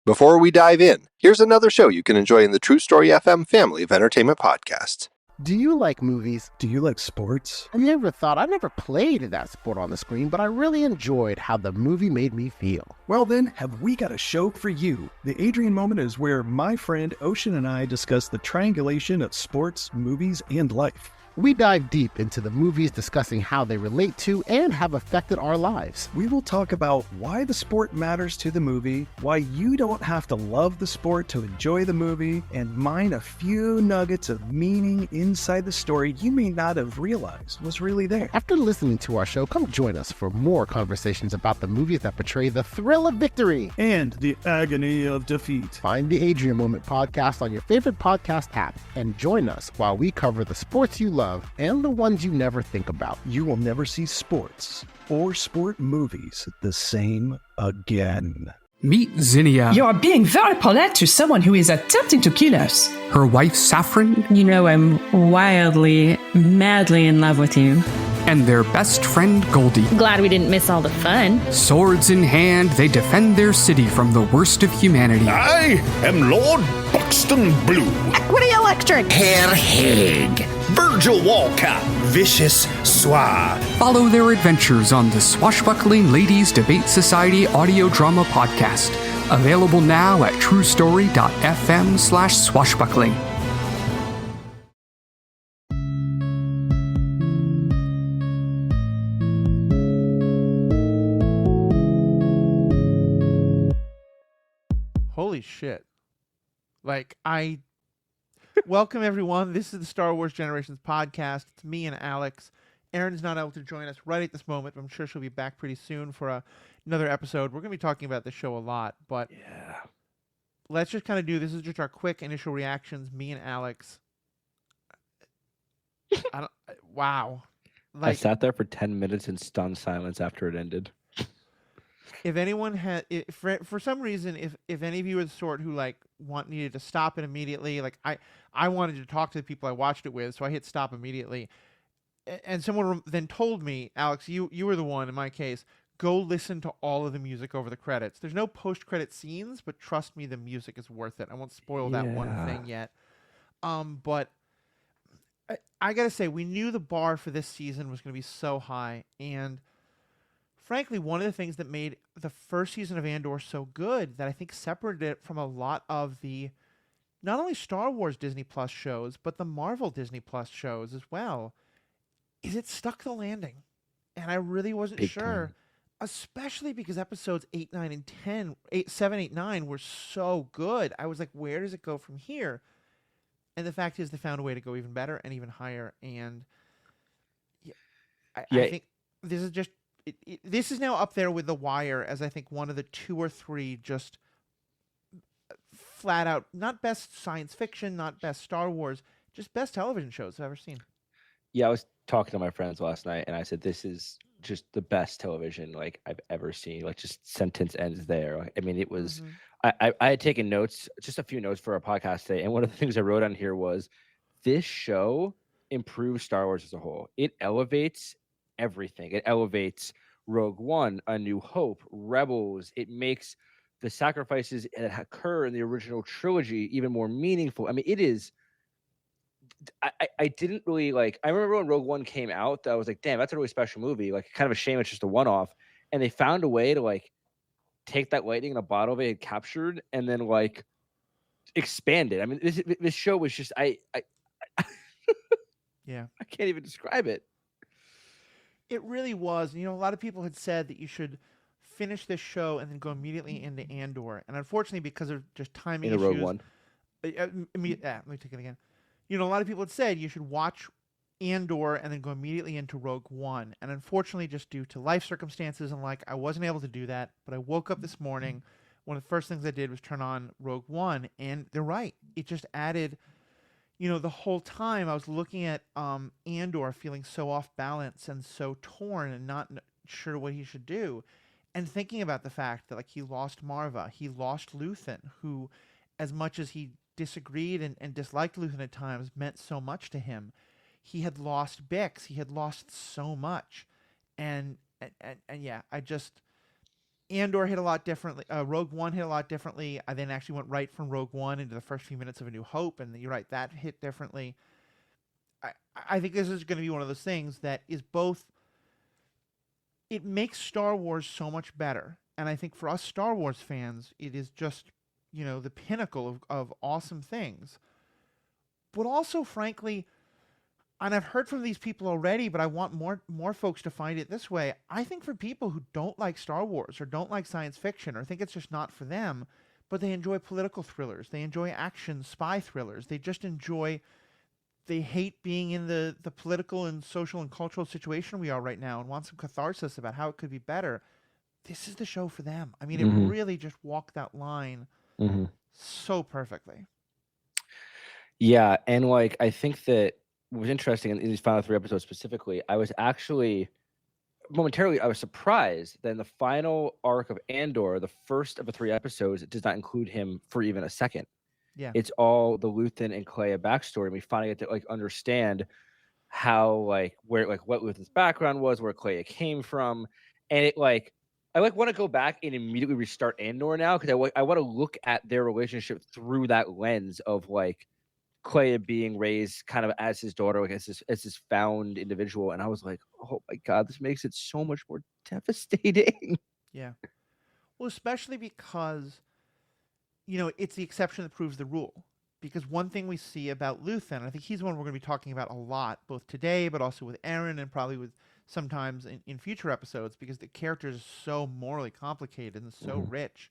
Before we dive in, here's another show you can enjoy in the True Story FM family of entertainment podcasts. Do you like movies? Do you like sports? I never played that sport on the screen, but I really enjoyed how the movie made me feel. Well then, have we got a show for you. The Adrian Moment is where my friend Ocean and I discuss the triangulation of sports, movies, and life. We dive deep into the movies, discussing how they relate to and have affected our lives. We will talk about why the sport matters to the movie, why you don't have to love the sport to enjoy the movie, and mine a few nuggets of meaning inside the story you may not have realized was really there. After listening to our show, come join us for more conversations about the movies that portray the thrill of victory and the agony of defeat. Find the Adrian Moment podcast on your favorite podcast app and join us while we cover the sports you love and the ones you never think about. You will never see sports or sport movies the same again. Meet Zinnia. You are being very polite to someone who is attempting to kill us. Her wife, Saffron. You know I'm wildly, madly in love with you. And their best friend, Goldie. Glad we didn't miss all the fun. Swords in hand, they defend their city from the worst of humanity. I am Lord Buxton Blue. Equity Electric. Herr Haig. Virgil Walcott. Vicious Swa. Follow their adventures on the Swashbuckling Ladies Debate Society audio drama podcast. Available now at truestory.fm/swashbuckling. Holy shit. Welcome everyone. This is the Star Wars Generations podcast. It's me and Alex. Erin's not able to join us right at this moment, but I'm sure she'll be back pretty soon for another episode. We're going to be talking about the show a lot, but let's just kind of this is just our quick initial reactions, me and Alex. Wow. I sat there for 10 minutes in stunned silence after it ended. If anyone had, for some reason, if any of you are the sort who needed to stop it immediately, I wanted to talk to the people I watched it with, so I hit stop immediately, and someone then told me, Alex, you were the one in my case. Go listen to all of the music over the credits. There's no post-credit scenes, but trust me, the music is worth it. I won't spoil that one thing yet. But I gotta say, we knew the bar for this season was going to be so high, and frankly, one of the things that made the first season of Andor so good that I think separated it from a lot of the not only Star Wars Disney Plus shows, but the Marvel Disney Plus shows as well, is it stuck the landing. And I really wasn't Big sure, time. Especially because episodes 8, 9, and 10, 7, 8, 9 were so good. I was like, where does it go from here? And the fact is they found a way to go even better and even higher. And I think this is just... this is now up there with The Wire as I think one of the 2 or 3 just flat out, not best science fiction, not best Star Wars, just best television shows I've ever seen. Yeah, I was talking to my friends last night and I said, this is just the best television I've ever seen. Just sentence ends there. I mean, it was, I had taken notes, just a few notes for our podcast today. And one of the things I wrote on here was this show improves Star Wars as a whole. It elevates everything. It elevates Rogue One, A New Hope, Rebels. It makes the sacrifices that occur in the original trilogy even more meaningful. I mean, it is... I didn't really I remember when Rogue One came out, I was like, damn, that's a really special movie. Kind of a shame it's just a one-off. And they found a way to take that lightning in a bottle they had captured and then expand it. I mean, this show was just Yeah. I can't even describe it. It really was. A lot of people had said that you should finish this show and then go immediately into Andor. And unfortunately, because of just timing issues... Rogue One. Let me take it again. A lot of people had said you should watch Andor and then go immediately into Rogue One. And unfortunately, just due to life circumstances and I wasn't able to do that. But I woke up this morning. One of the first things I did was turn on Rogue One. And they're right. It just added... the whole time I was looking at Andor feeling so off balance and so torn and not sure what he should do, and thinking about the fact that he lost Marva, he lost Luthen, who, as much as he disagreed and disliked Luthen at times, meant so much to him. He had lost Bix, he had lost so much, and yeah, I just Andor hit a lot differently. Rogue One hit a lot differently. I then actually went right from Rogue One into the first few minutes of A New Hope, and you're right, that hit differently. I think this is going to be one of those things that is both. It makes Star Wars so much better, and I think for us Star Wars fans, it is just the pinnacle of awesome things. But also, frankly, and I've heard from these people already, but I want more folks to find it this way. I think for people who don't like Star Wars or don't like science fiction or think it's just not for them, but they enjoy political thrillers, they enjoy action spy thrillers, they hate being in the political and social and cultural situation we are right now and want some catharsis about how it could be better, this is the show for them. I mean, it really just walked that line so perfectly. Yeah, and like I think that what was interesting in these final 3 episodes specifically, I was actually momentarily I was surprised that in the final arc of Andor, the first of the 3 episodes, it does not include him for even a second. Yeah. It's all the Luthen and Clea backstory, and we finally get to like understand how like where like what Luthen's background was, where Clea came from, and it like I like want to go back and immediately restart Andor now because I want to look at their relationship through that lens of like Clea being raised kind of as his daughter, like as this found individual, and I was like, oh my god, this makes it so much more devastating. Yeah. Well, especially because it's the exception that proves the rule. Because one thing we see about Luthen, I think he's one we're going to be talking about a lot, both today, but also with Aaron and probably with sometimes in future episodes, because the character is so morally complicated and so rich.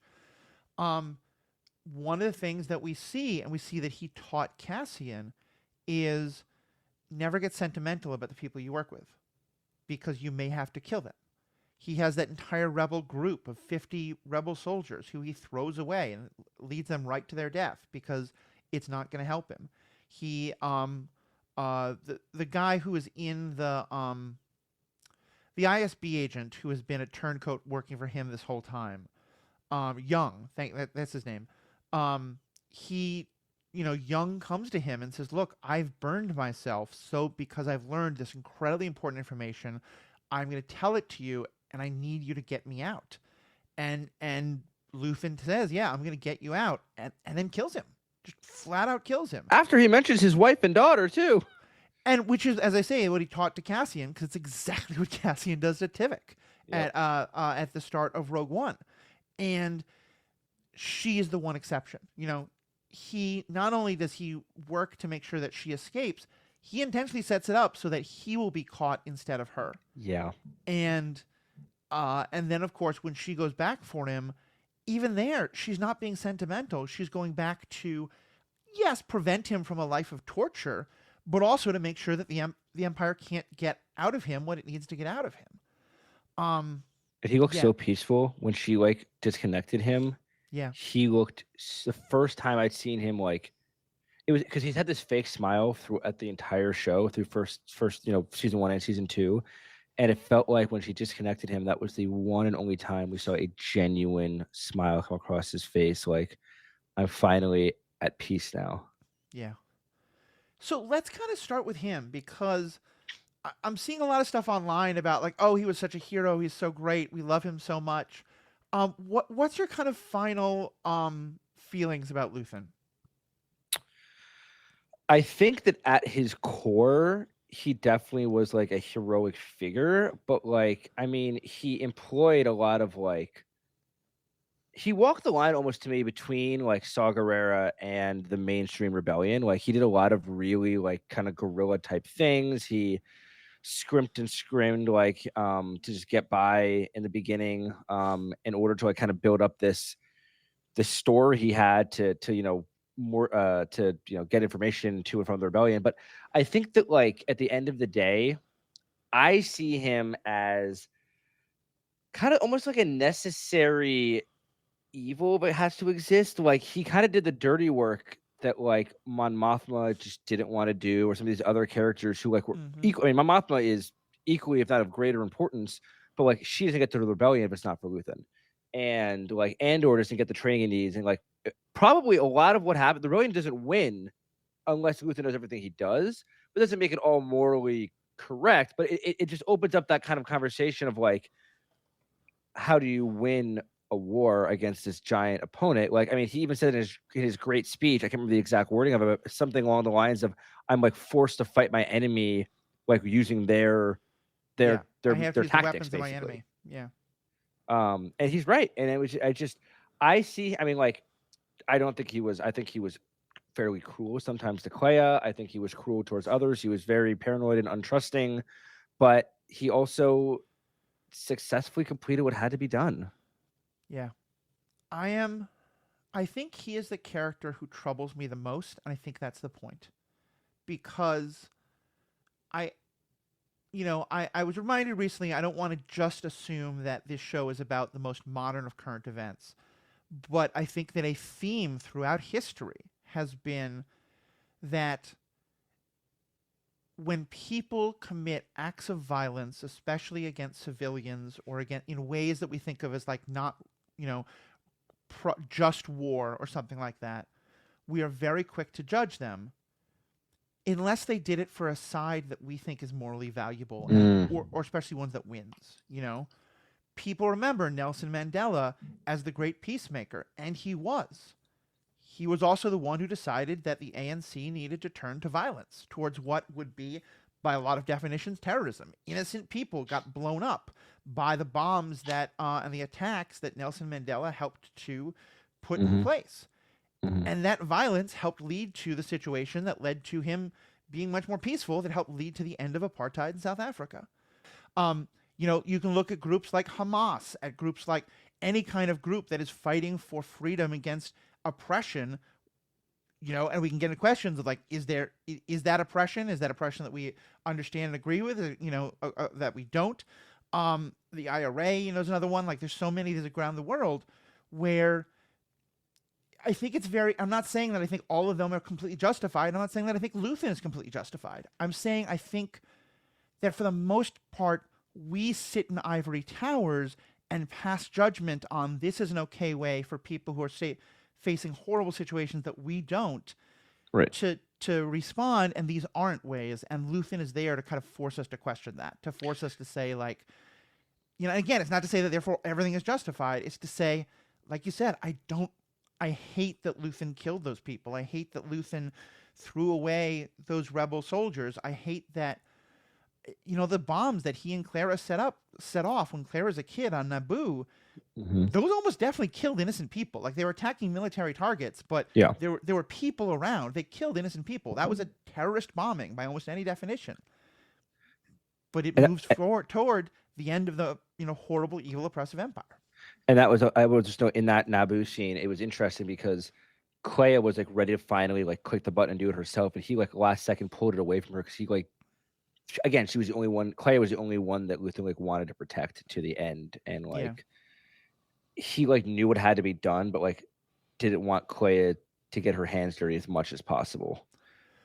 One of the things that we see, and we see that he taught Cassian, is never get sentimental about the people you work with, because you may have to kill them. He has that entire rebel group of 50 rebel soldiers who he throws away and leads them right to their death because it's not going to help him. He, the guy who is in the ISB agent who has been a turncoat working for him this whole time, Young, that's his name. He, Young comes to him and says, "Look, I've burned myself because I've learned this incredibly important information. I'm going to tell it to you, and I need you to get me out." And Luthen says, "Yeah, I'm going to get you out," and then kills him. Just flat out kills him. After he mentions his wife and daughter too. And which is, as I say, what he taught to Cassian, because it's exactly what Cassian does to Tivik at the start of Rogue One. And she is the one exception. He not only does he work to make sure that she escapes, he intentionally sets it up so that he will be caught instead of her. Yeah. And then, of course, when she goes back for him, even there, she's not being sentimental. She's going back to, yes, prevent him from a life of torture, but also to make sure that the Empire can't get out of him what it needs to get out of him. And he looked so peaceful when she like disconnected him. Yeah. He looked, the first time I'd seen him, like, it was because he's had this fake smile throughout the entire show through first season 1 and season 2. And it felt like when she disconnected him, that was the one and only time we saw a genuine smile come across his face. Like, I'm finally at peace now. Yeah. So let's kind of start with him, because I'm seeing a lot of stuff online about like, oh, he was such a hero. He's so great. We love him so much. What's your kind of final feelings about Luthen? I think that at his core, he definitely was like a heroic figure, but like, I mean, he employed a lot of like, he walked the line almost to me between like Saw Gerrera and the mainstream rebellion. Like, he did a lot of really like kind of guerrilla type things. He scrimped and scrimmed like to just get by in the beginning in order to like kind of build up this store he had to get information to and from the rebellion. But I think that like at the end of the day, I see him as kind of almost like a necessary evil, but it has to exist. Like, he kind of did the dirty work that like Mon Mothma just didn't want to do, or some of these other characters who like were equal. I mean, Mon Mothma is equally, if not of greater importance, but like she doesn't get to the rebellion if it's not for Luthen. And like Andor doesn't get the training he needs, and like probably a lot of what happened, the rebellion doesn't win unless Luthen does everything he does. But it doesn't make it all morally correct. But it just opens up that kind of conversation of like, how do you win a war against this giant opponent? Like, I mean, he even said in his great speech, I can't remember the exact wording of it, but something along the lines of, "I'm like forced to fight my enemy, like using their I have to use the tactics, weapons of my basically." enemy. Yeah. And he's right. And I see. I mean, like, I think he was fairly cruel sometimes to Clea. I think he was cruel towards others. He was very paranoid and untrusting, but he also successfully completed what had to be done. Yeah. I think he is the character who troubles me the most, and I think that's the point. Because I I was reminded recently I don't want to just assume that this show is about the most modern of current events. But I think that a theme throughout history has been that when people commit acts of violence, especially against civilians or against in ways that we think of as like not, you know, just war or something like that, we are very quick to judge them unless they did it for a side that we think is morally valuable, or especially ones that wins, you know? People remember Nelson Mandela as the great peacemaker, and he was. He was also the one who decided that the ANC needed to turn to violence towards what would be, by a lot of definitions, terrorism. Innocent people got blown up by the bombs that and the attacks that Nelson Mandela helped to put in place. And that violence helped lead to the situation that led to him being much more peaceful, that helped lead to the end of apartheid in South Africa. You know, you can look at groups like Hamas, at groups like any kind of group that is fighting for freedom against oppression, you know, and we can get into questions of like, is that oppression? Is that oppression that we understand and agree with, you know, that we don't? The IRA, you know, is another one. Like, there's so many around the world where I think it's I'm not saying that I think all of them are completely justified. I'm not saying that I think Luthen is completely justified. I'm saying I think that for the most part, we sit in ivory towers and pass judgment on this is an okay way for people who are facing horrible situations that we don't, right, to respond, and these aren't ways. And Luthen is there to kind of force us to question that, to force us to say, like, you know, again, it's not to say that therefore everything is justified. It's to say, like you said, I hate that Luthen killed those people. I hate that Luthen threw away those rebel soldiers. I hate that, you know, the bombs that he and Clara set off when Clara's a kid on Naboo, those almost definitely killed innocent people. Like, they were attacking military targets, but there were people around. They killed innocent people. That was a terrorist bombing by almost any definition. But it moves forward toward the end of the, you know, horrible, evil, oppressive empire. And that was, I will just note, in that Naboo scene, it was interesting because Clea was like ready to finally like click the button and do it herself, and he like last second pulled it away from her because he like, again, she was the only one. Clea was the only one that Luthen like wanted to protect to the end, and like he like knew what had to be done, but like didn't want Clea to get her hands dirty as much as possible.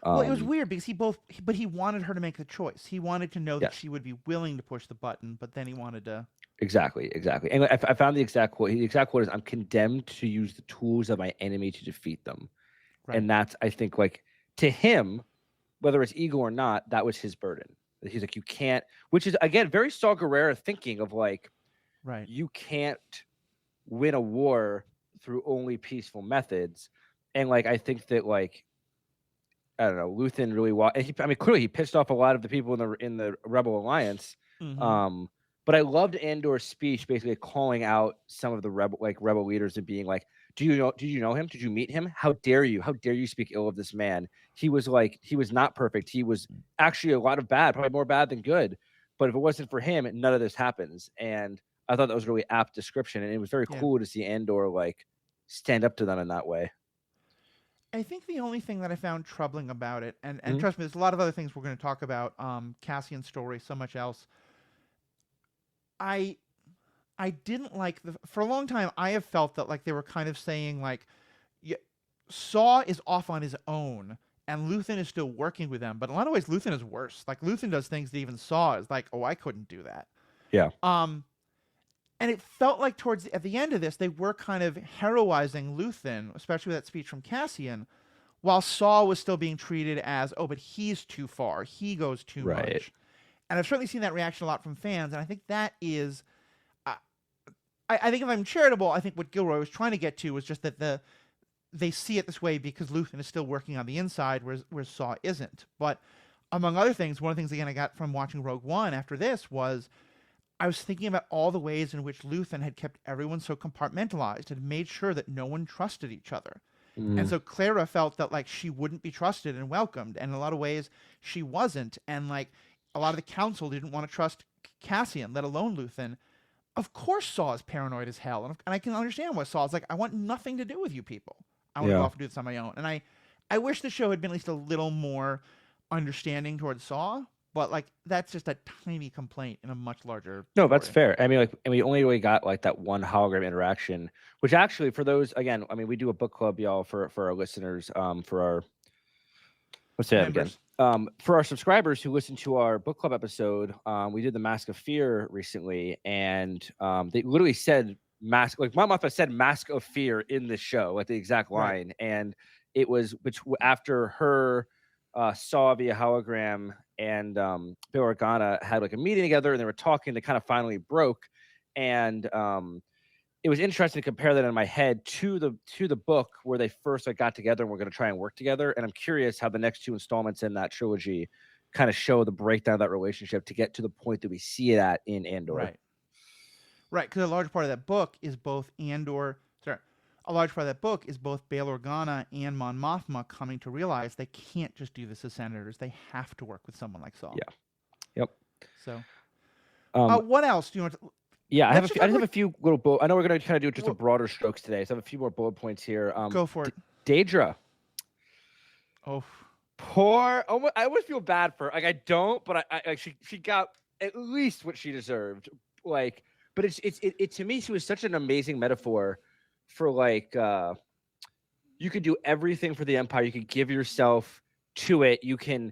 Well, it was weird because he wanted her to make the choice. He wanted to know that she would be willing to push the button, but then he wanted to. Exactly. And I found the exact quote. The exact quote is, "I'm condemned to use the tools of my enemy to defeat them." Right. And that's, I think, like, to him, whether it's ego or not, that was his burden. He's like, you can't, which is, again, very Saw Gerrera thinking of like, right, you can't win a war through only peaceful methods. And like, I think that, like, I don't know, Luthen really clearly he pissed off a lot of the people in the Rebel Alliance. But I loved Andor's speech, basically calling out some of the rebel leaders and being like, Did you know him? Did you meet him? How dare you? How dare you speak ill of this man? He was not perfect. He was actually a lot of bad, probably more bad than good. But if it wasn't for him, none of this happens." And I thought that was a really apt description. And it was very cool to see Andor like stand up to them in that way. I think the only thing that I found troubling about it, and trust me, there's a lot of other things we're going to talk about, Cassian's story, so much else. I didn't like for a long time, I have felt that like they were kind of saying like, Saw is off on his own and Luthen is still working with them. But in a lot of ways, Luthen is worse. Like, Luthen does things that even Saw is like, oh, I couldn't do that. Yeah. And it felt like at the end of this, they were kind of heroizing Luthen, especially with that speech from Cassian, while Saw was still being treated as, oh, but he's too far. He goes too much. And I've certainly seen that reaction a lot from fans. And I think that is, I think if I'm charitable, I think what Gilroy was trying to get to was just that they see it this way because Luthen is still working on the inside, whereas Saw isn't. But among other things, one of the things again I got from watching Rogue One after this was I was thinking about all the ways in which Luthen had kept everyone so compartmentalized and made sure that no one trusted each other. And so Clara felt that like she wouldn't be trusted and welcomed, and in a lot of ways she wasn't. And like a lot of the council didn't want to trust Cassian, let alone Luthen. Of course, Saw is paranoid as hell, and I can understand why Saw's like, I want nothing to do with you people. I want to go off and do this on my own. And I wish the show had been at least a little more understanding towards Saw, but like that's just a tiny complaint in a much larger No, story. that's fair. I mean, like, and we only really got like that one hologram interaction, which actually for those, again, I mean, we do a book club, y'all, for our listeners, for our, let's say that again. For our subscribers who listen to our book club episode, we did the Mask of Fear recently, and they literally said like Mom Mothma said Mask of Fear in the show, like the exact line. Right. And it was after her Saw via hologram and Bail Organa had like a meeting together, and they were talking. They kind of finally broke, and it was interesting to compare that in my head to the book where they first like got together and were going to try and work together. And I'm curious how the next two installments in that trilogy kind of show the breakdown of that relationship to get to the point that we see it at in Andor. Right, because a large part of that book is both a large part of that book is both Bail Organa and Mon Mothma coming to realize they can't just do this as senators. They have to work with someone like Saul. Yeah. Yep. So, what else do you want to? Yeah, I just have a few little. I know we're going to kind of do just a broader strokes today, so I have a few more bullet points here. Go for it. Daedra. Oh, poor. I always feel bad for her. Like I don't, but she got at least what she deserved. Like, but it to me, she was such an amazing metaphor for like you can do everything for the Empire. You can give yourself to it. You can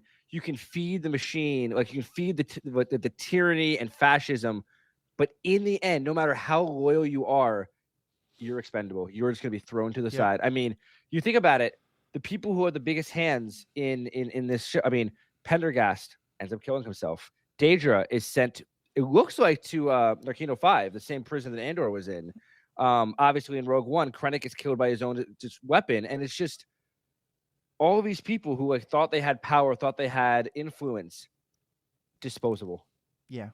feed the machine. Like you can feed the tyranny and fascism. But in the end, no matter how loyal you are, you're expendable. You're just going to be thrown to the side. I mean, you think about it. The people who are the biggest hands in this show. I mean, Pendergast ends up killing himself. Daedra is sent. It looks like to Narkino 5, the same prison that Andor was in. Obviously, in Rogue One, Krennic is killed by his own just weapon, and it's just all of these people who like thought they had power, thought they had influence, disposable. Yeah.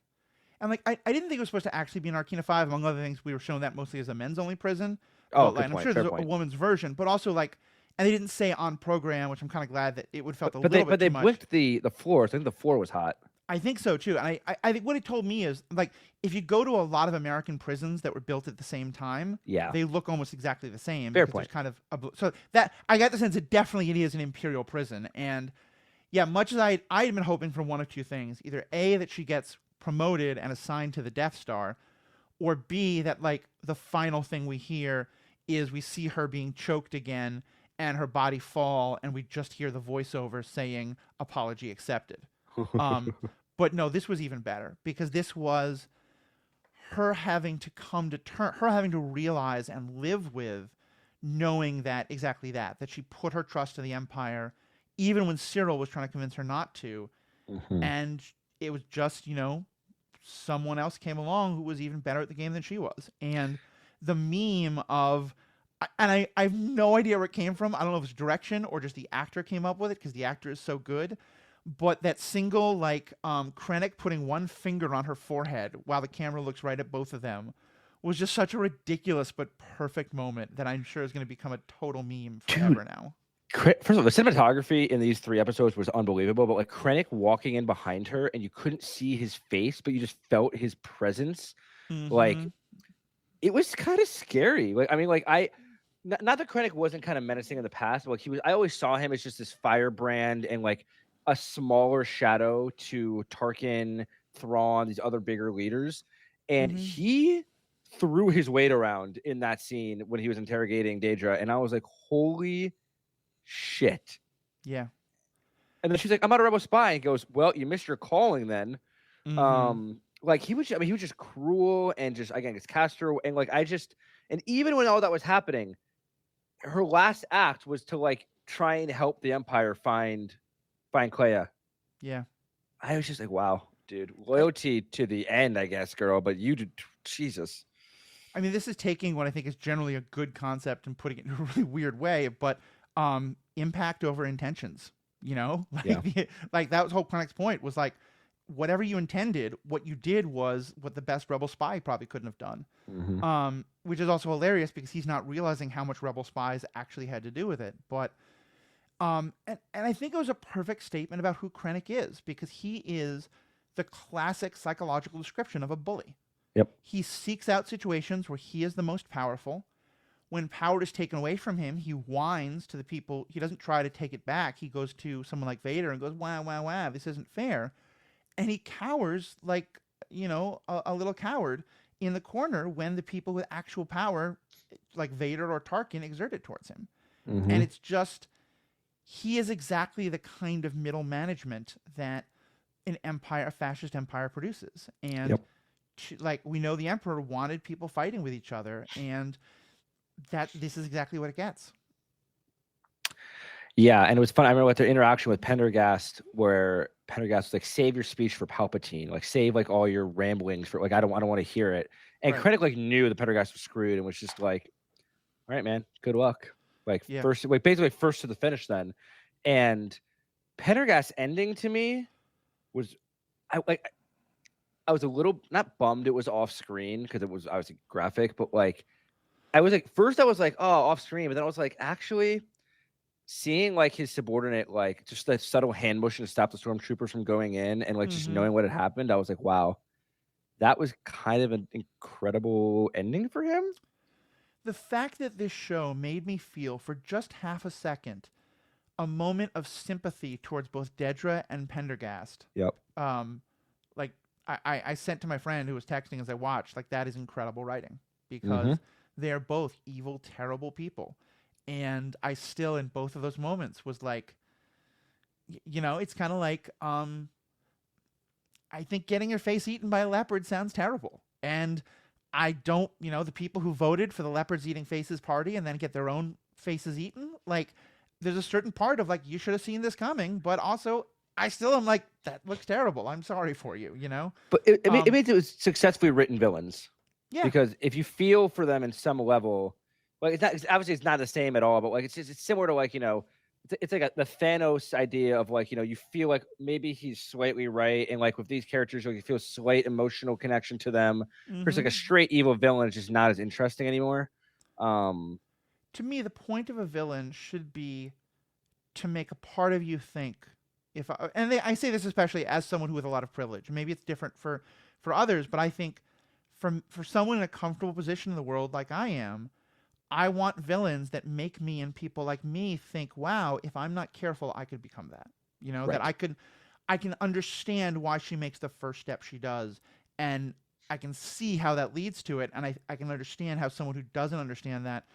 And like I didn't think it was supposed to actually be an Narkina 5. Among other things, we were shown that mostly as a men's only prison. Oh, but, like, I'm sure there's a woman's version, but also like, and they didn't say on program, which I'm kind of glad that it would felt a little bit too much. But they blinked the floor. I think the floor was hot. I think so too. And I think what it told me is like if you go to a lot of American prisons that were built at the same time, they look almost exactly the same. Fair point. Kind of so that I got the sense that definitely it is an Imperial prison. And yeah, much as I had been hoping for one of two things: either A, that she gets promoted and assigned to the Death Star, or B, that like the final thing we hear is we see her being choked again and her body fall, and we just hear the voiceover saying apology accepted. But no, this was even better because this was her having to come to her having to realize and live with knowing that exactly that she put her trust in the Empire even when Cyril was trying to convince her not to. And it was just, someone else came along who was even better at the game than she was. And the meme of, and I have no idea where it came from. I don't know if it's direction or just the actor came up with it because the actor is so good. But that single, like, Krennic putting one finger on her forehead while the camera looks right at both of them was just such a ridiculous but perfect moment that I'm sure is going to become a total meme forever now. First of all, the cinematography in these 3 episodes was unbelievable, but like Krennic walking in behind her and you couldn't see his face, but you just felt his presence. Like, it was kind of scary. Like, I mean, like not that Krennic wasn't kind of menacing in the past, but like I always saw him as just this firebrand and like a smaller shadow to Tarkin, Thrawn, these other bigger leaders. And he threw his weight around in that scene when he was interrogating Daedra. And I was like, holy shit. Yeah. And then she's like, I'm not a rebel spy. And he goes, well, you missed your calling then. Like he was just cruel and just, again, it's Castro. And like, and even when all that was happening, her last act was to like try and help the Empire find Clea. Yeah. I was just like, wow, dude, loyalty to the end, I guess, girl. But you did, Jesus. I mean, this is taking what I think is generally a good concept and putting it in a really weird way, but impact over intentions, you know? Like, Yeah. like that was whole Krennic's point was like, whatever you intended, what you did was what the best rebel spy probably couldn't have done. Which is also hilarious because he's not realizing how much rebel spies actually had to do with it. But and I think it was a perfect statement about who Krennic is, because he is the classic psychological description of a bully. Yep. He seeks out situations where he is the most powerful. When power is taken away from him, he whines to the people. He doesn't try to take it back. He goes to someone like Vader and goes, "Wow, wow, wow, this isn't fair." And he cowers like, you know, a little coward in the corner when the people with actual power, like Vader or Tarkin, exert it towards him. And it's just, he is exactly the kind of middle management that an empire, a fascist empire, produces. And like, we know the Emperor wanted people fighting with each other, and that this is exactly what it gets. Yeah, and it was fun. I remember what their interaction with Pendergast, where Pendergast was like, "Save your speech for Palpatine. Like, save like all your ramblings for like I don't want to hear it." And Krennic like knew that Pendergast was screwed and was just like, "All right, man, good luck." Like first, like basically first to the finish then. And Pendergast's ending to me was, I was a little not bummed it was off screen because it was obviously graphic, but like I was like first I was like, oh, off screen, but then I was like, actually. Seeing like his subordinate, like just that subtle hand motion to stop the stormtroopers from going in, and like just knowing what had happened, I was like, wow, that was kind of an incredible ending for him. The fact that this show made me feel for just half a second a moment of sympathy towards both Dedra and Pendergast. Yep. Like I sent to my friend who was texting as I watched, like, that is incredible writing, because they are both evil, terrible people. And I still, in both of those moments, was like, you know, it's kind of like, I think getting your face eaten by a leopard sounds terrible. And I don't, you know, the people who voted for the leopards eating faces party and then get their own faces eaten, like, there's a certain part of like, you should have seen this coming, but also I still am like, that looks terrible. I'm sorry for you, you know? But it means it was successfully written villains. Yeah. Because if you feel for them in some level, like obviously it's not the same at all, but like it's similar to like, you know, it's like the Thanos idea of like, you know, you feel like maybe he's slightly right, and like with these characters, like you feel slight emotional connection to them. Versus like a straight evil villain is just not as interesting anymore. To me, the point of a villain should be to make a part of you think. I say this especially as someone who with a lot of privilege. Maybe it's different for others, but I think for someone in a comfortable position in the world like I am, I want villains that make me and people like me think, wow, if I'm not careful, I could become that. You know, that I can understand why she makes the first step she does, and I can see how that leads to it, and I can understand how someone who doesn't understand that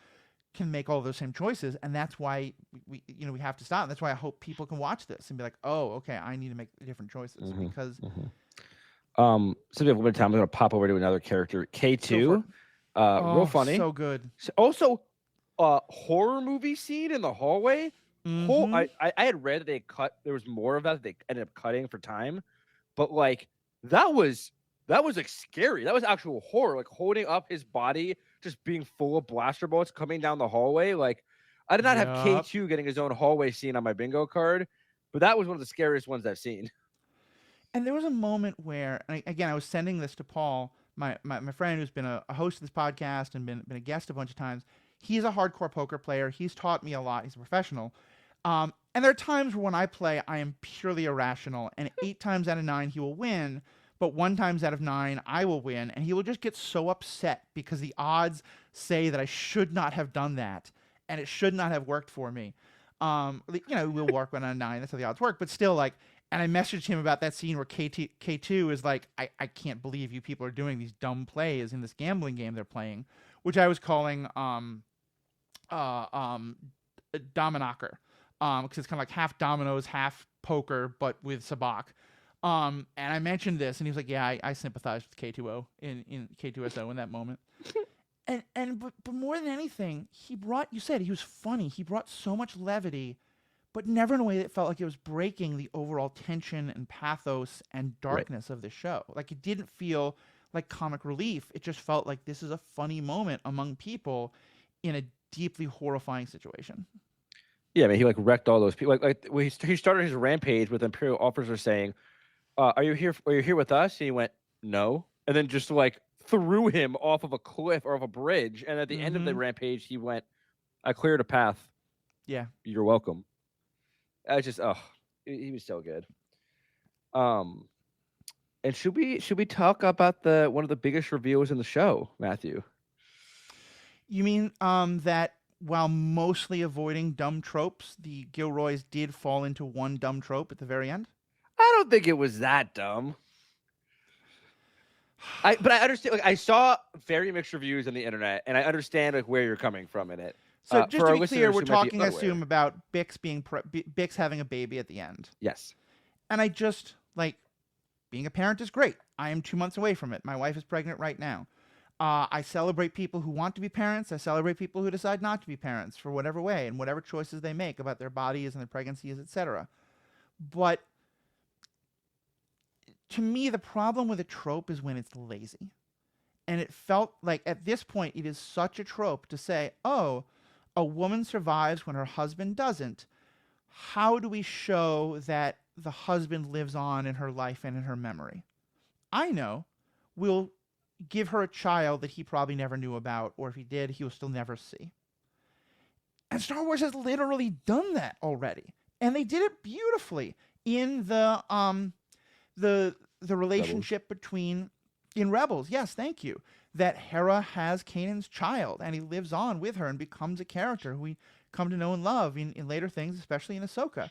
can make all those same choices, and that's why we have to stop. That's why I hope people can watch this and be like, oh, okay, I need to make different choices, because so we have a bit of time. I'm going to pop over to another character, K2. Real funny. So good. Also, horror movie scene in the hallway. I had read that there was more of that they ended up cutting for time, but like that was like scary. That was actual horror. Like holding up his body, just being full of blaster bullets coming down the hallway. Like I did not have K2 getting his own hallway scene on my bingo card, but that was one of the scariest ones I've seen. And there was a moment where, and again, I was sending this to Paul, my friend who's been a host of this podcast and been a guest a bunch of times. He's a hardcore poker player. He's taught me a lot. He's a professional. And there are times where when I play, I am purely irrational. And 8 times out of 9, he will win. But 1 time out of 9, I will win. And he will just get so upset because the odds say that I should not have done that. And it should not have worked for me. You know, we'll work 1 out of 9. That's how the odds work. But still, like, and I messaged him about that scene where K2 is like, I can't believe you people are doing these dumb plays in this gambling game they're playing, which I was calling Dominocker, because it's kind of like half dominoes, half poker, but with sabacc. And I mentioned this, and he was like, yeah, I sympathize with K2O in K2SO in that moment. But more than anything, you said he was funny. He brought so much levity, but never in a way that felt like it was breaking the overall tension and pathos and darkness of the show. Like, it didn't feel like comic relief. It just felt like this is a funny moment among people in a deeply horrifying situation. Yeah, I mean, he like wrecked all those people. Like when he started his rampage with Imperial officers saying, "Are you here? Are you here with us?" And he went, "No," and then just like threw him off of a cliff or off a bridge. And at the end of the rampage, he went, "I cleared a path. Yeah, you're welcome." I just, he was so good. And should we talk about one of the biggest reveals in the show, Matthew? You mean that while mostly avoiding dumb tropes, the Gilroys did fall into one dumb trope at the very end? I don't think it was that dumb. But I understand. Like, I saw very mixed reviews on the internet, and I understand like where you're coming from in it. So just to be clear, we're talking, I assume, about Bix having a baby at the end. Yes. And I just like being a parent is great. I am 2 months away from it. My wife is pregnant right now. I celebrate people who want to be parents. I celebrate people who decide not to be parents for whatever way and whatever choices they make about their bodies and their pregnancies, etc. But to me, the problem with a trope is when it's lazy. And it felt like at this point, it is such a trope to say, oh, a woman survives when her husband doesn't. How do we show that the husband lives on in her life and in her memory? I know. We'll give her a child that he probably never knew about, or if he did, he will still never see. And Star Wars has literally done that already. And they did it beautifully in the relationship between in Rebels. Yes, thank you. That Hera has Kanan's child and he lives on with her and becomes a character who we come to know and love in later things, especially in Ahsoka.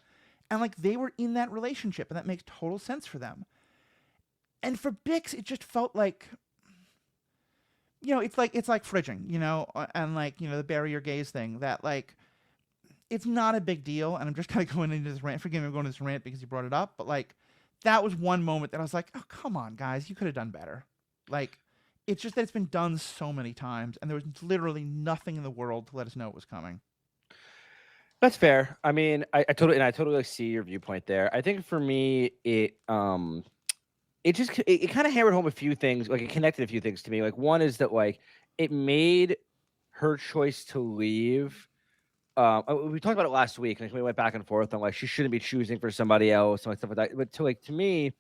And like they were in that relationship and that makes total sense for them. And for Bix, it just felt like, you know, it's like fridging, you know, and like, you know, the bury your gaze thing that like, it's not a big deal. And I'm just kind of going into this rant. Forgive me, I'm going into this rant because you brought it up. But like, that was one moment that I was like, oh, come on, guys, you could have done better. Like, it's just that it's been done so many times and there was literally nothing in the world to let us know it was coming. That's fair. I mean, I totally see your viewpoint there. I think for me, it kind of hammered home a few things, like it connected a few things to me. Like one is that like it made her choice to leave. We talked about it last week, and we went back and forth on like she shouldn't be choosing for somebody else and like stuff like that. But to me,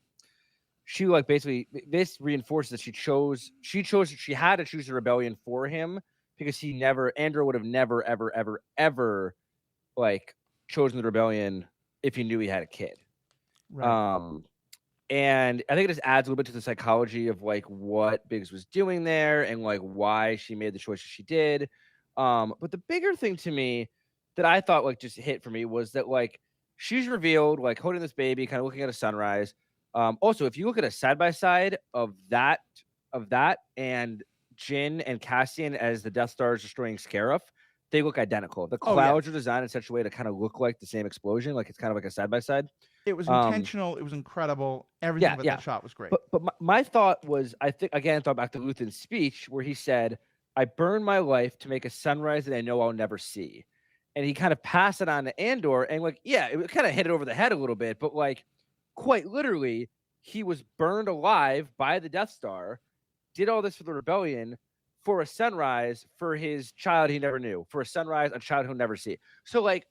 she like basically this reinforces that she had to choose the rebellion for him because Andor would have never ever like chosen the rebellion if he knew he had a kid. Right. And I think it just adds a little bit to the psychology of like what Biggs was doing there and like why she made the choices she did. But the bigger thing to me that I thought like just hit for me was that like she's revealed like holding this baby, kind of looking at a sunrise. Also, if you look at a side by side of that and Jyn and Cassian as the Death Star is destroying Scarif, they look identical. The clouds are designed in such a way to kind of look like the same explosion, like it's kind of like a side by side. It was intentional. It was incredible. Everything about that shot was great. But my thought was, I think again, thought back to Luthen's speech where he said, "I burn my life to make a sunrise that I know I'll never see," and he kind of passed it on to Andor, and like, yeah, it kind of hit it over the head a little bit, but like, quite literally, he was burned alive by the Death Star, did all this for the rebellion. For a sunrise for his child he never knew, for a sunrise, a child he'll never see. So like,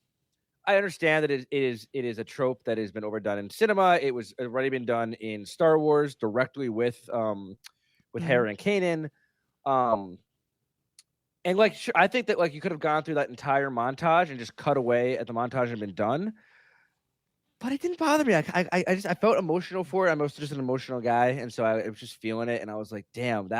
I understand that it is a trope that has been overdone in cinema. It was already been done in Star Wars directly with Hera and Kanan. And like, sure, I think that like you could have gone through that entire montage and just cut away at the montage and been done. But it didn't bother me. I felt emotional for it. I'm also just an emotional guy, and so I was just feeling it. And I was like, damn,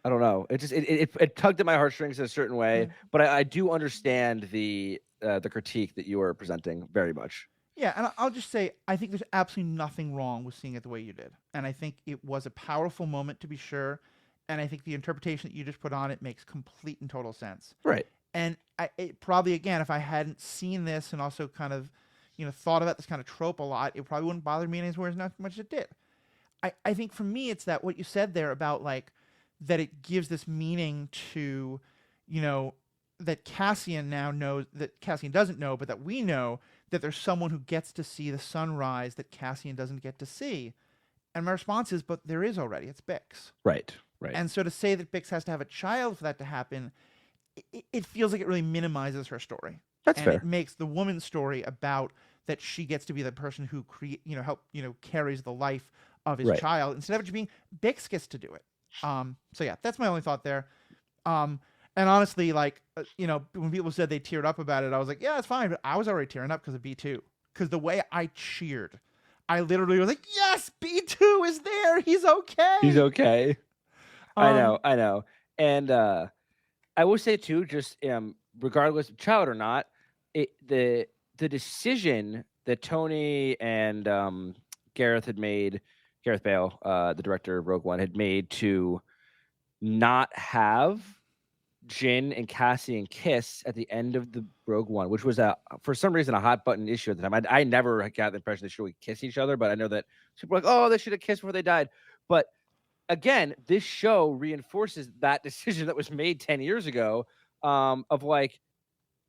I don't know. It just it tugged at my heartstrings in a certain way, but I do understand the critique that you were presenting very much. Yeah, and I'll just say I think there's absolutely nothing wrong with seeing it the way you did, and I think it was a powerful moment to be sure, and I think the interpretation that you just put on it makes complete and total sense. Right. And it probably again, if I hadn't seen this and also kind of, you know, thought about this kind of trope a lot, it probably wouldn't bother me as much as it did. I think for me, it's that what you said there about like that it gives this meaning to, you know, that Cassian now knows that Cassian doesn't know, but that we know that there's someone who gets to see the sunrise that Cassian doesn't get to see. And my response is, but there is already. It's Bix. Right. And so to say that Bix has to have a child for that to happen, it feels like it really minimizes her story. That's fair. It makes the woman's story about that she gets to be the person who carries the life of his child, instead of it just being Bix gets to do it. So yeah, that's my only thought there. And honestly, like, when people said they teared up about it, I was like, yeah, it's fine. But I was already tearing up because of B2. Because the way I cheered, I literally was like, yes, B2 is there. He's okay. He's okay. I know. And I will say too, just regardless of child or not, the decision that Tony and Gareth Bale, the director of Rogue One, had made to not have Jyn and Cassian kiss at the end of the Rogue One, which was for some reason a hot button issue at the time. I never got the impression they should really kiss each other, but I know that people were like, oh, they should have kissed before they died. But again, this show reinforces that decision that was made 10 years ago, of like,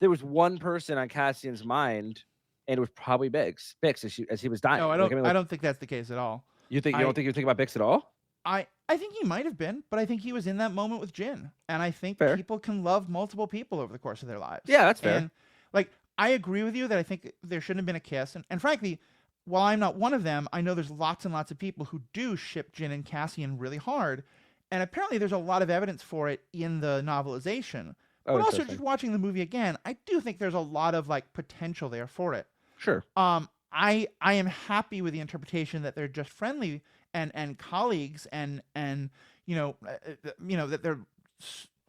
there was one person on Cassian's mind, and it was probably Bix as he was dying. No, I don't think that's the case at all. You don't think you think about Bix at all? I think he might have been, but I think he was in that moment with Jyn. And I think people can love multiple people over the course of their lives. Yeah, that's fair. And like, I agree with you that I think there shouldn't have been a kiss. And frankly, while I'm not one of them, I know there's lots and lots of people who do ship Jyn and Cassian really hard. And apparently there's a lot of evidence for it in the novelization. But also just watching the movie again, I do think there's a lot of like potential there for it. Sure. I am happy with the interpretation that they're just friendly and colleagues and that they're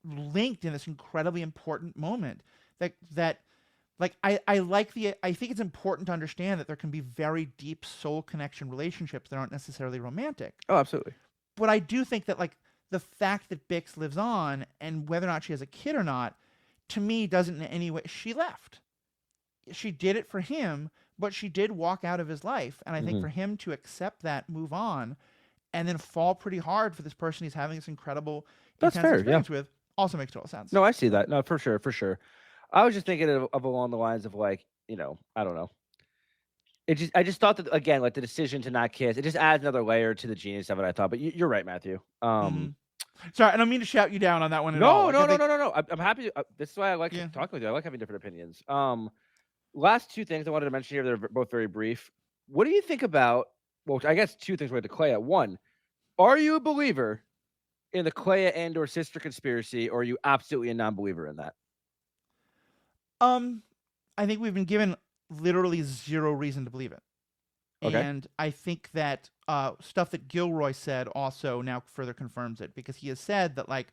linked in this incredibly important moment. I think it's important to understand that there can be very deep soul connection relationships that aren't necessarily romantic. Oh, absolutely. But I do think that like the fact that Bix lives on and whether or not she has a kid or not, to me, doesn't in any way. She left. She did it for him, but she did walk out of his life. And I think for him to accept that, move on, and then fall pretty hard for this person he's having this incredible intense experience with also makes total sense. No, I see that. No, for sure. I was just thinking of along the lines of like, I don't know. I just thought that, again, like the decision to not kiss, it just adds another layer to the genius of it, I thought. But you're right, Matthew. Sorry, I don't mean to shout you down on that one at no, all. No. I'm happy. This is why I like talking with you. I like having different opinions. Last two things I wanted to mention here. They're both very brief. What do you think about? Well, I guess two things related to Clea. One, are you a believer in the Clea Andor sister conspiracy, or are you absolutely a non-believer in that? I think we've been given literally zero reason to believe it. Okay. And I think that stuff that Gilroy said also now further confirms it, because he has said that like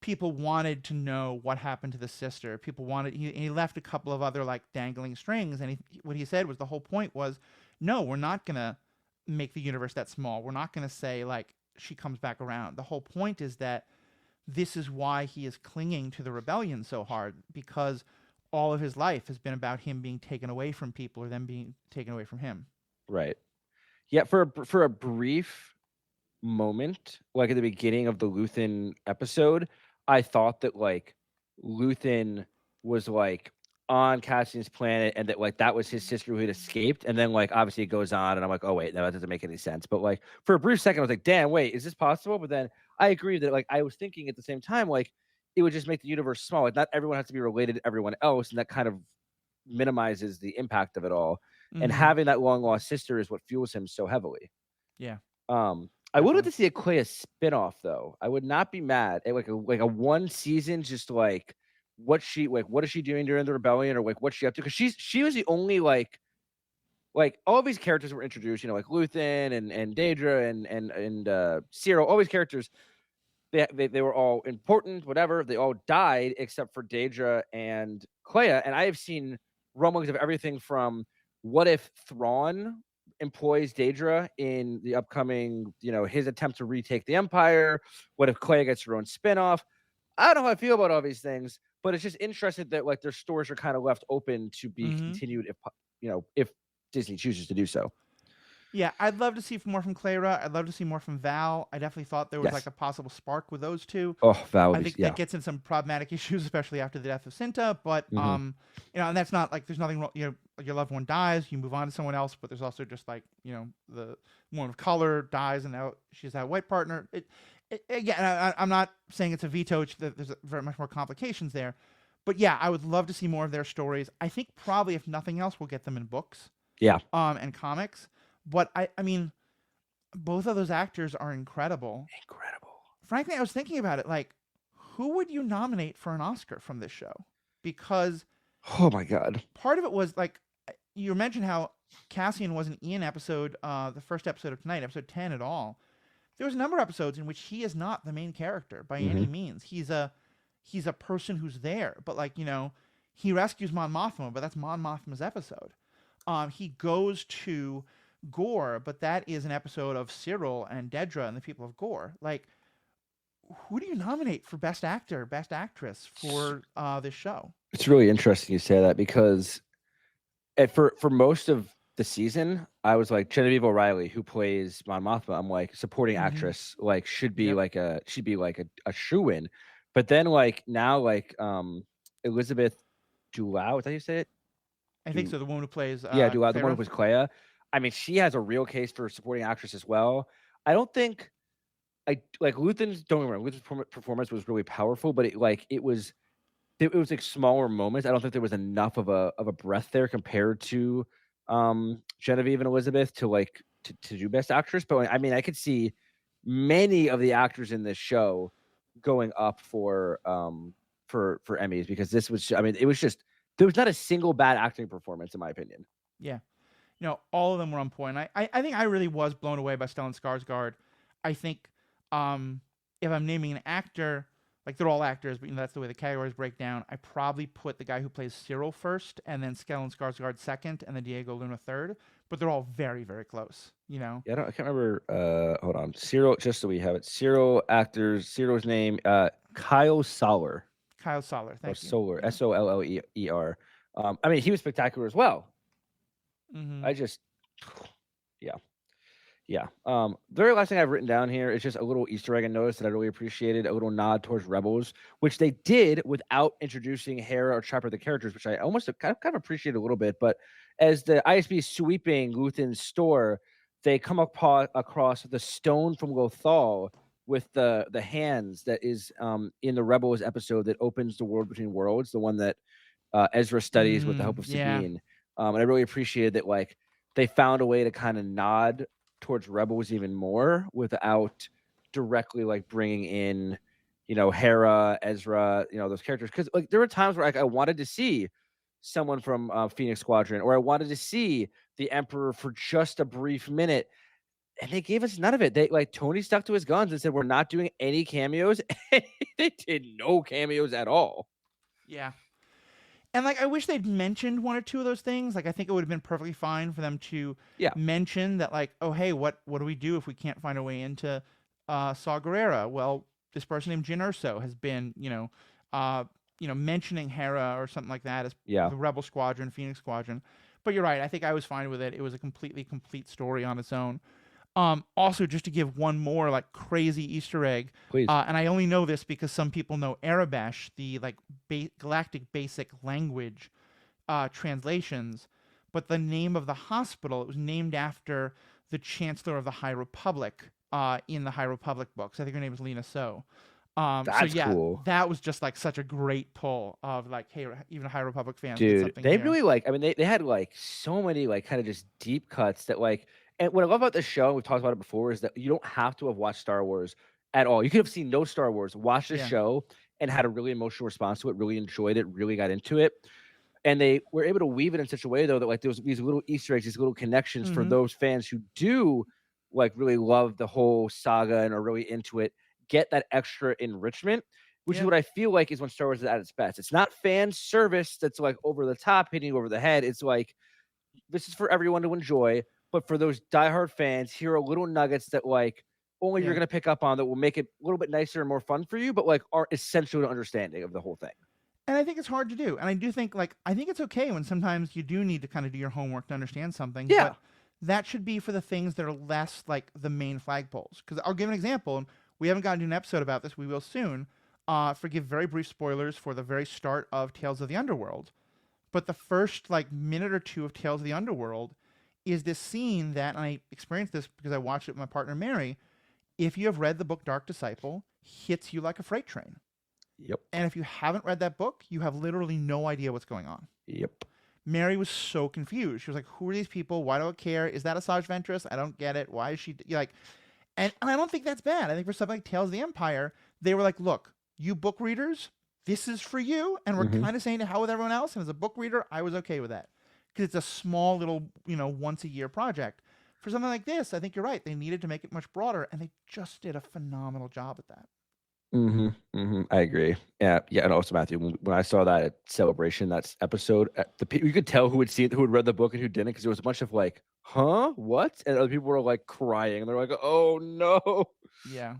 people wanted to know what happened to the sister. People wanted, he left a couple of other like dangling strings, and what he said was the whole point was, no, we're not gonna make the universe that small. We're not gonna say like she comes back around. The whole point is that this is why he is clinging to the rebellion so hard, because all of his life has been about him being taken away from people or them being taken away from him. Right. Yeah. For a brief moment, like at the beginning of the Luthen episode, I thought that like Luthen was like on Cassian's planet and that like that was his sister who had escaped. And then like obviously it goes on and I'm like, oh wait, no, that doesn't make any sense. But like for a brief second, I was like, damn, wait, is this possible? But then I agree that like I was thinking at the same time, like it would just make the universe small. Like not everyone has to be related to everyone else, and that kind of minimizes the impact of it all. And having that long lost sister is what fuels him so heavily. Yeah. I would like to see a Clea spinoff though. I would not be mad at like a one season, just like what is she doing during the rebellion, or like what's she up to? Because she was the only like all of these characters were introduced, like Luthen and Daedra and Cyril, all these characters. They were all important, whatever. They all died except for Daedra and Clea. And I have seen rumblings of everything from what if Thrawn employs Daedra in the upcoming, his attempt to retake the Empire? What if Clea gets her own spinoff? I don't know how I feel about all these things, but it's just interesting that like their stories are kind of left open to be continued if Disney chooses to do so. Yeah, I'd love to see more from Clara. I'd love to see more from Val. I definitely thought there was Yes. like a possible spark with those two. Oh, Val would I be, think yeah. that gets in some problematic issues, especially after the death of Cinta. But Mhm. you know, and that's not like there's nothing wrong. You know, like your loved one dies, you move on to someone else. But there's also just like the woman of color dies, and now she's that white partner. Again, I'm not saying it's a veto. There's very much more complications there. But yeah, I would love to see more of their stories. I think probably if nothing else, we'll get them in books. Yeah. And comics. But I mean, both of those actors are incredible. Incredible. Frankly, I was thinking about it. Like, who would you nominate for an Oscar from this show? Because oh my god, part of it was like you mentioned how Cassian wasn't in episode, the first episode of tonight, episode 10 at all. There was a number of episodes in which he is not the main character by any means. He's a person who's there, but like he rescues Mon Mothma, but that's Mon Mothma's episode. He goes to Gore, but that is an episode of Cyril and Dedra and the people of Gore. Like, who do you nominate for Best Actor, Best Actress for this show? It's really interesting you say that because for most of the season, I was like Genevieve O'Reilly, who plays Mon Mothma. I'm like supporting actress, like should be like a shoo-in. But then like now like Elizabeth Dulau, is that how you say it? I think so. The woman who plays Dulau, the one Clara. who plays Clea. I mean, she has a real case for supporting actress as well. I don't think Luthen's. Don't get me wrong, Luthen's performance was really powerful, but it was like smaller moments. I don't think there was enough of a breath there compared to Genevieve and Elizabeth to do Best Actress. But I mean, I could see many of the actors in this show going up for Emmys because this was. I mean, it was just there was not a single bad acting performance in my opinion. Yeah, all of them were on point. I think I really was blown away by Stellan Skarsgård. I think if I'm naming an actor. Like, they're all actors, but that's the way the categories break down. I probably put the guy who plays Cyril first, and then Stellan Skarsgård second, and then Diego Luna third. But they're all very, very close, Yeah, I can't remember. Hold on. Cyril, just so we have it. Cyril actors, Cyril's name, Kyle Soller. Kyle Soller, thank you. Soller, Solleer. I mean, he was spectacular as well. I just, yeah. Very last thing I've written down here is just a little Easter egg I noticed that I really appreciated, a little nod towards Rebels, which they did without introducing Hera or Chopper the characters, which I almost kind of appreciate a little bit. But as the ISB is sweeping Luthen's store, they come across the stone from Lothal with the hands that is in the Rebels episode that opens the world between worlds, the one that Ezra studies with the help of Sabine. And I really appreciated that they found a way to kind of nod towards Rebels even more without directly bringing in Hera, Ezra, those characters, because there were times where I wanted to see someone from Phoenix Squadron, or I wanted to see the Emperor for just a brief minute, and they gave us none of it. They Tony stuck to his guns and said we're not doing any cameos, and they did no cameos at all. Yeah. And I wish they'd mentioned one or two of those things. I think it would have been perfectly fine for them to mention that, oh, hey, what do we do if we can't find a way into Saw Gerrera? Well, this person named Jyn Erso has been, mentioning Hera or something like that as the Rebel Squadron, Phoenix Squadron. But you're right. I think I was fine with it. It was a completely complete story on its own. Also, just to give one more crazy Easter egg, please. And I only know this because some people know Arabesh, the galactic basic language translations, but the name of the hospital, it was named after the Chancellor of the High Republic in the High Republic books. I think her name is Lena So. That's cool. That was just such a great pull of hey, even High Republic fans. Dude, they really they had so many kind of just deep cuts that and what I love about this show, and we've talked about it before, is that you don't have to have watched Star Wars at all. You could have seen no Star Wars, watched this show, and had a really emotional response to it, really enjoyed it, really got into it. And they were able to weave it in such a way, though, that there was these little Easter eggs, these little connections for those fans who do really love the whole saga and are really into it, get that extra enrichment, which is what I feel is when Star Wars is at its best. It's not fan service that's over the top, hitting you over the head. It's this is for everyone to enjoy. But for those diehard fans, here are little nuggets that only you're going to pick up on that will make it a little bit nicer and more fun for you, but are essential to understanding of the whole thing. And I think it's hard to do. And I do think I think it's okay when sometimes you do need to kind of do your homework to understand something. Yeah. But that should be for the things that are less like the main flagpoles. Because I'll give an example, and we haven't gotten to an episode about this. We will soon. Forgive very brief spoilers for the very start of Tales of the Underworld. But the first like minute or two of Tales of the Underworld is this scene that, and I experienced this because I watched it with my partner Mary. If you have read the book Dark Disciple, hits you like a freight train. Yep. And if you haven't read that book, you have literally no idea what's going on. Yep. Mary was so confused. She was like, "Who are these people? Why do I care? Is that Asajj Ventress? I don't get it. Why is she like?" And I don't think that's bad. I think for something like Tales of the Empire, they were like, "Look, you book readers, this is for you," and we're kind of saying to hell with everyone else. And as a book reader, I was okay with that because it's a small little, once a year project. For something like this, I think you're right. They needed to make it much broader, and they just did a phenomenal job at that. I agree. Yeah. And also Matthew, when I saw that celebration, that episode, you could tell who had read the book and who didn't, because there was a bunch of like, "Huh? What?" And other people were like crying, and they're like, "Oh no." Yeah.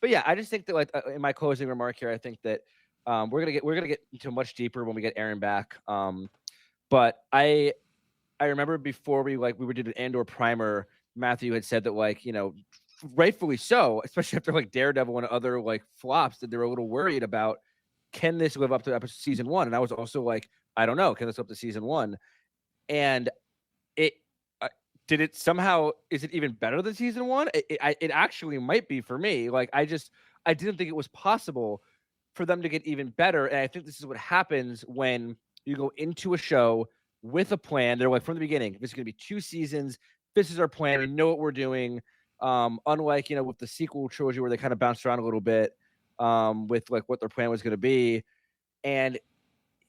But yeah, I just think that like in my closing remark here, I think that we're gonna get into much deeper when we get Aaron back. But I remember before we did an Andor primer, Matthew had said that like, rightfully so, especially after like Daredevil and other like flops, that they were a little worried about, can this live up to season 1? And I was also like, I don't know, can this live up to season 1? And it did it somehow. Is it even better than season 1? It actually might be for me. Like I didn't think it was possible for them to get even better. And I think this is what happens when you go into a show with a plan. They're like, from the beginning, this is going to be 2 seasons. This is our plan. We know what we're doing. Unlike, with the sequel trilogy where they kind of bounced around a little bit with like what their plan was going to be. And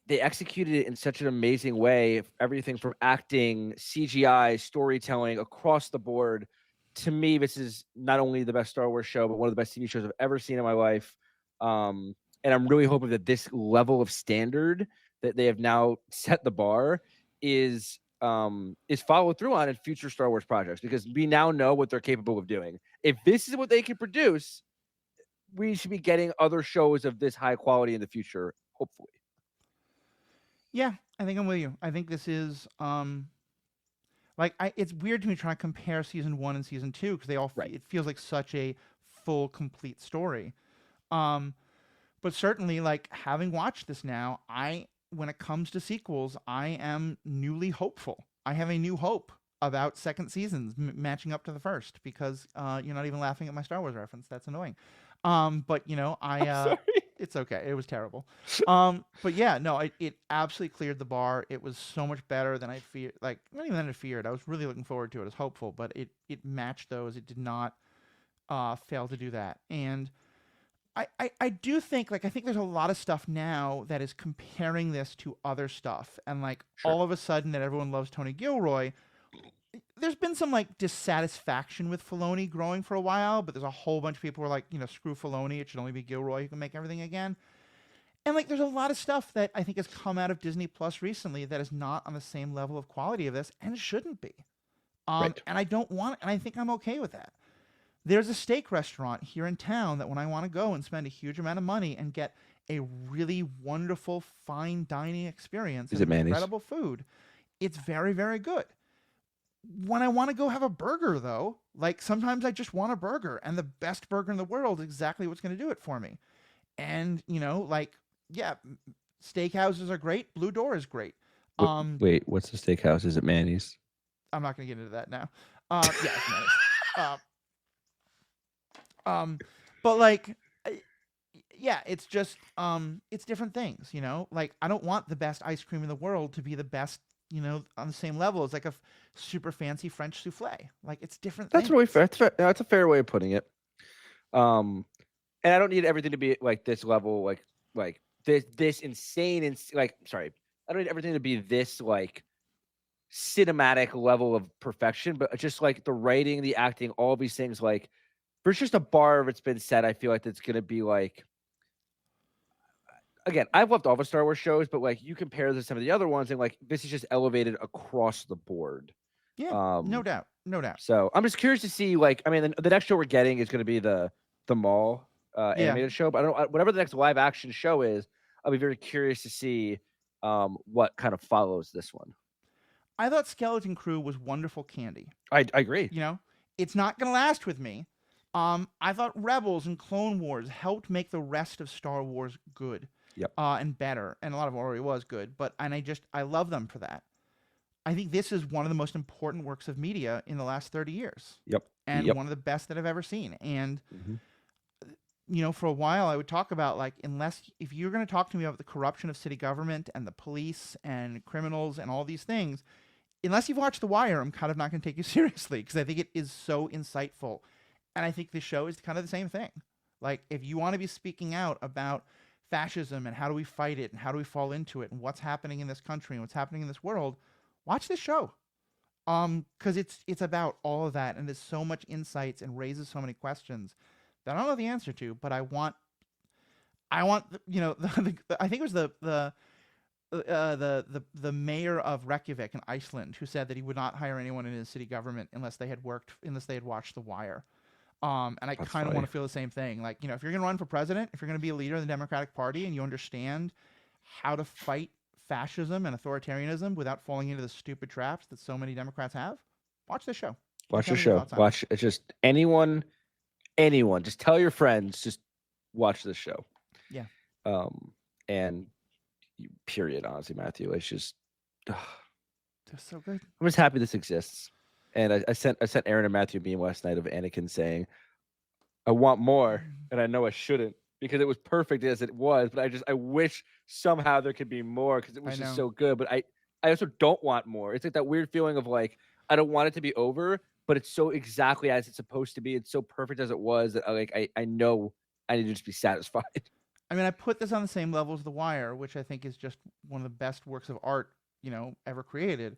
they executed it in such an amazing way. Everything from acting, CGI, storytelling across the board. To me, this is not only the best Star Wars show, but one of the best TV shows I've ever seen in my life. And I'm really hoping that this level of standard that they have now set the bar is followed through on in future Star Wars projects, because we now know what they're capable of doing. If this is what they can produce, we should be getting other shows of this high quality in the future, hopefully. Yeah, I think I'm with you. I think this is it's weird to me trying to compare season 1 and season 2 because they all it feels like such a full, complete story. But certainly, like, having watched this now, when it comes to sequels, I am newly hopeful. I have a new hope about second seasons matching up to the first, because you're not even laughing at my Star Wars reference. That's annoying. But I'm sorry. It's okay. It was terrible. But yeah, no, it absolutely cleared the bar. It was so much better than I feared. Like, not even than I feared. I was really looking forward to it. I was hopeful, but it matched those. It did not fail to do that. And I do think, like, I think there's a lot of stuff now that is comparing this to other stuff. And, like, all of a sudden that everyone loves Tony Gilroy, there's been some, like, dissatisfaction with Filoni growing for a while, but there's a whole bunch of people who are like, screw Filoni, it should only be Gilroy who can make everything again. And, like, there's a lot of stuff that I think has come out of Disney Plus recently that is not on the same level of quality of this, and shouldn't be. And I don't want, and I think I'm okay with that. There's a steak restaurant here in town that when I want to go and spend a huge amount of money and get a really wonderful fine dining experience and incredible food, it's very, very good. When I want to go have a burger, though, like, sometimes I just want a burger, and the best burger in the world is exactly what's going to do it for me. And, steakhouses are great. Blue Door is great. Wait, what's the steakhouse? Is it Manny's? I'm not going to get into that now. Yeah, it's Manny's. But like, yeah, it's just, it's different things, like, I don't want the best ice cream in the world to be the best, on the same level as like a super fancy French souffle. Like, it's different. That's really fair. That's a fair way of putting it. And I don't need everything to be like this level, like this insane, and like, sorry, I don't need everything to be this like cinematic level of perfection, but just like the writing, the acting, all these things, like, there's just a bar that's been set. I feel like that's going to be like, again, I've loved all the Star Wars shows, but like, you compare this to some of the other ones, and like, this is just elevated across the board. Yeah, no doubt. So I'm just curious to see, like, I mean, the next show we're getting is going to be the Maul animated show, but I don't, whatever the next live action show is, I'll be very curious to see what kind of follows this one. I thought Skeleton Crew was wonderful candy. I agree. You know, it's not going to last with me. I thought Rebels and Clone Wars helped make the rest of Star Wars good. Yep. And better. And a lot of it already was good. But, and I love them for that. I think this is one of the most important works of media in the last 30 years. Yep. And one of the best that I've ever seen. And, you know, for a while I would talk about, like, if you're going to talk to me about the corruption of city government and the police and criminals and all these things, unless you've watched The Wire, I'm kind of not going to take you seriously, because I think it is so insightful. And I think this show is kind of the same thing. Like, if you want to be speaking out about fascism and how do we fight it and how do we fall into it and what's happening in this country and what's happening in this world, watch this show. Because it's about all of that, and there's so much insights and raises so many questions that I don't know the answer to, but I want you know, I think it was the mayor of Reykjavik in Iceland who said that he would not hire anyone in his city government unless they had watched The Wire. And I kind of want to feel the same thing. Like, you know, if you're going to run for president, if you're going to be a leader in the Democratic Party and you understand how to fight fascism and authoritarianism without falling into the stupid traps that so many Democrats have, watch this show. Watch the show. Watch it's just anyone, just tell your friends, just watch this show. Yeah. And period, honestly, Matthew. It's just they're so good. I'm just happy this exists. And I sent Aaron and Matthew a meme last night of Anakin saying, I want more, and I know I shouldn't, because it was perfect as it was, but I wish somehow there could be more, because it was just so good. But I also don't want more. It's like that weird feeling of, like, I don't want it to be over, but it's so exactly as it's supposed to be. It's so perfect as it was that I know I need to just be satisfied. I mean, I put this on the same level as The Wire, which I think is just one of the best works of art, you know, ever created.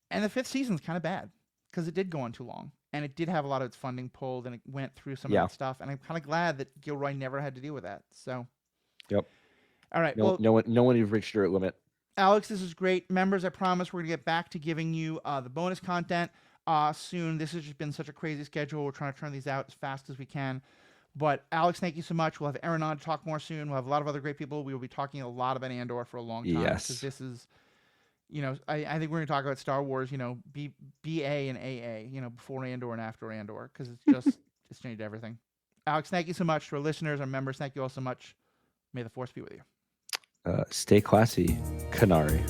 And the 5th season's kind of bad, because it did go on too long, and it did have a lot of its funding pulled, and it went through some of that stuff. And I'm kind of glad that Gilroy never had to deal with that. So, yep. All right. No one you've reached your limit. Alex, this is great. Members, I promise we're gonna get back to giving you the bonus content soon. This has just been such a crazy schedule. We're trying to turn these out as fast as we can. But Alex, thank you so much. We'll have Aaron on to talk more soon. We'll have a lot of other great people. We will be talking a lot about Andor for a long time. Yes. Because this is, you know, I think we're going to talk about Star Wars, you know, BA and AA, you know, before Andor and after Andor, because it's just, it's changed everything. Alex, thank you so much. To our listeners, our members, thank you all so much. May the Force be with you. Stay classy, Canary.